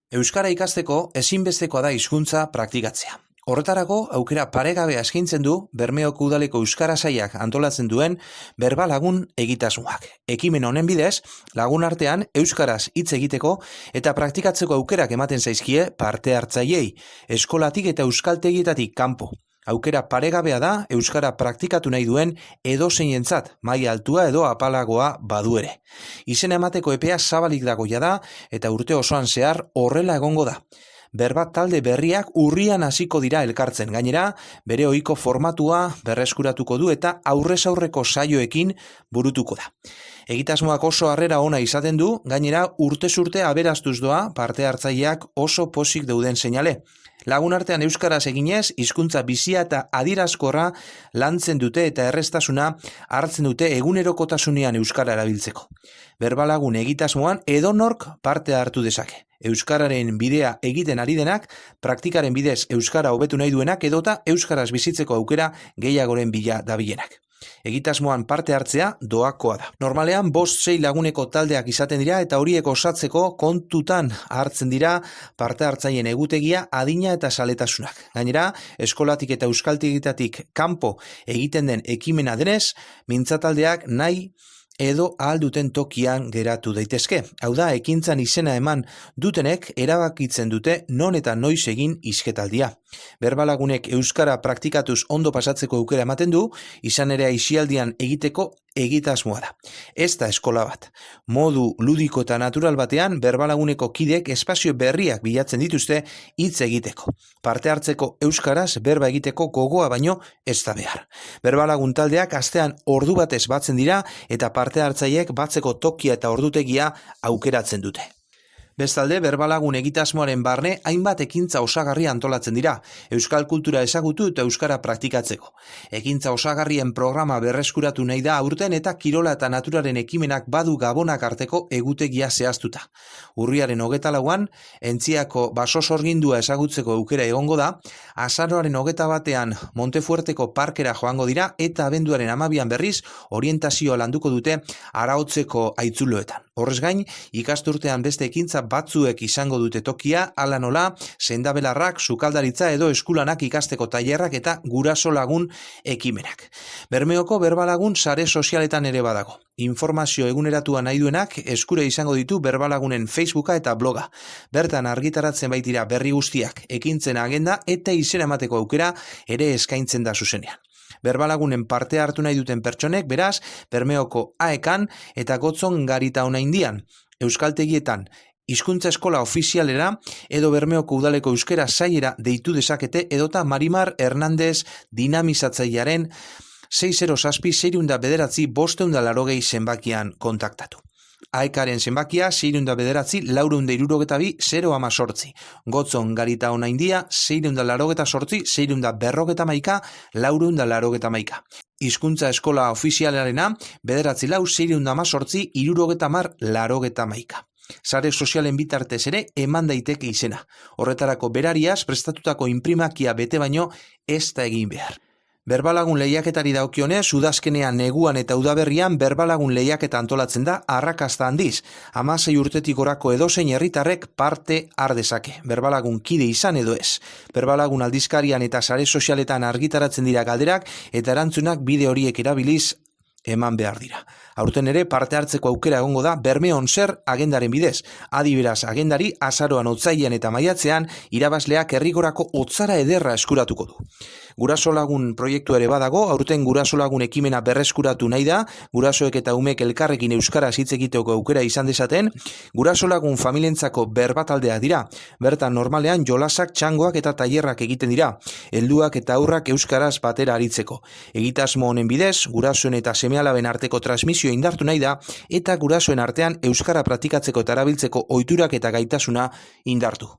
Euskara ikasteko ezinbestekoa da hizkuntza praktikatzea. Horretarako aukera paregabea eskaintzen du Bermeoko Udaleko Euskara Sailak antolatzen duen Berbalagun egitasmoak. Ekimen honen bidez, lagun artean euskaraz hitz egiteko eta praktikatzeko aukerak ematen zaizkie parte hartzaileei, eskolatik eta euskaltegietatik kanpo. Aukera paregabea da euskara praktikatu nahi duen edozeinentzat, maila altua edo apalagoa badu ere. Izena emateko epea zabalik dago jada eta urte osoan zehar horrela egongo da. Berbat talde berriak urrian hasiko dira elkartzen, gainera bere ohiko formatua berreskuratuko du eta aurrez aurreko saioekin burutuko da. Egitasmoak oso harrera ona izaten du, gainera urtez urte aberastuz doa parte hartzaileak oso pozik dauden seinale. Lagun artean euskaraz eginez, hizkuntza bizia eta adierazkorra lantzen dute eta errestasuna hartzen dute egunerokotasunean euskara erabiltzeko. Berbalagun egitasmoan edonork parte hartu dezake. Euskararen bidea egiten ari denak, praktikaren bidez euskara hobetu nahi duenak edota euskaraz bizitzeko aukera gehiagoren bila dabilenak. Egitasmoan parte hartzea doakoa da. Normalean 5-6 laguneko taldeak izaten dira eta horiek osatzeko kontutan hartzen dira parte hartzaileen egutegia, adina eta saletasunak. Gainera, eskolatik eta euskaltegietatik kanpo egiten den ekimena denez, mintzataldeak nahi edo ahal duten tokian geratu daitezke. Hau da, ekintzan izena eman dutenek erabakitzen dute non eta noiz egin hizketaldia. Berbalagunek euskara praktikatuz ondo pasatzeko aukera ematen du, izan ere aisialdian egiteko egitasmoa da. Ez da eskola bat. Modu ludiko eta natural batean Berbalaguneko kidek espazio berriak bilatzen dituzte hitz egiteko. Parte hartzeko euskaraz berba egiteko gogoa baino ez da behar. Berbalagun taldeak astean ordu batez batzen dira eta parte hartzaileek batzeko tokia eta ordutegia aukeratzen dute. Bestalde, Berbalagun egitasmoaren barne hainbat ekintza osagarri antolatzen dira, euskal kultura ezagutu eta euskara praktikatzeko. Ekintza osagarrien programa berreskuratu nahi da aurten eta kirola eta naturaren ekimenak badu gabonak arteko egutegia zehaztuta. Urriaren 24an, Entziako baso sorgindua ezagutzeko aukera egongo da, azaroaren 21ean Montefuerteko parkera joango dira eta abenduaren 12an berriz orientazioa landuko dute Araotzeko aitzuloetan. Horrez gain, ikasturtean beste ekintza batzuek izango dute tokia, hala nola, sendabelarrak, sukaldaritza edo eskulanak ikasteko tailerrak eta guraso lagun ekimenak. Bermeoko Berbalagun sare sozialetan ere badago. Informazio eguneratua nahi duenak eskure izango ditu Berbalagunen Facebooka eta bloga. Bertan argitaratzen baitira berri guztiak, ekintzen agenda eta izena emateko aukera ere eskaintzen da zuzenean. Berbalagunen parte hartu nahi duten pertsonek, beraz, Bermeoko AEKan eta Gotzon Garita Onaindian, euskaltegietan, hizkuntza eskola ofizialera edo Bermeoko Udaleko Euskara Sailera deitu dezakete edota Marimar Hernandez dinamizatzailearen 607-609-580 zenbakian kontaktatu. AEKaren zenbakia 609-462-018. Gotzon Garita Onaindia 698-640-411. Hizkuntza eskola ofizialarena 944-618-310-80. Sare sozialen bitartez ere eman daiteke izena. Horretarako berariaz prestatutako inprimakia bete baino ez da egin behar. Berbalagun lehiaketari dagokionez, udazkenean, neguan eta udaberrian Berbalagun lehiaketa antolatzen da arrakasta handiz. 16 urtetik gorako edozein herritarrek parte har dezake. Berbalagun kide izan edo ez. Berbalagun aldizkarian eta sare sozialetan argitaratzen dira galderak eta erantzunak bide horiek erabiliz eman behar dira. Aurten ere parte hartzeko aukera egongo da Bermeon zer agendaren bidez. Adi beraz agendari azaroan, otsailean eta maiatzean irabazleak herrigorako otzara ederra eskuratuko du. Guraso lagun proiektu ere badago, aurten guraso lagun ekimena berreskuratu nahi da, gurasoek eta umek elkarrekin euskaraz hitz egiteko aukera izan dezaten, guraso lagun familientzako berbataldea dira. Bertan normalean jolasak, txangoak eta tailerrak egiten dira, helduak eta aurrak euskaraz batera aritzeko. Egitasmo honen bidez, gurasoen eta seme-alaben arteko transmisio indartu nahi da eta gurasoen artean euskara praktikatzeko eta erabiltzeko ohiturak eta gaitasuna indartu.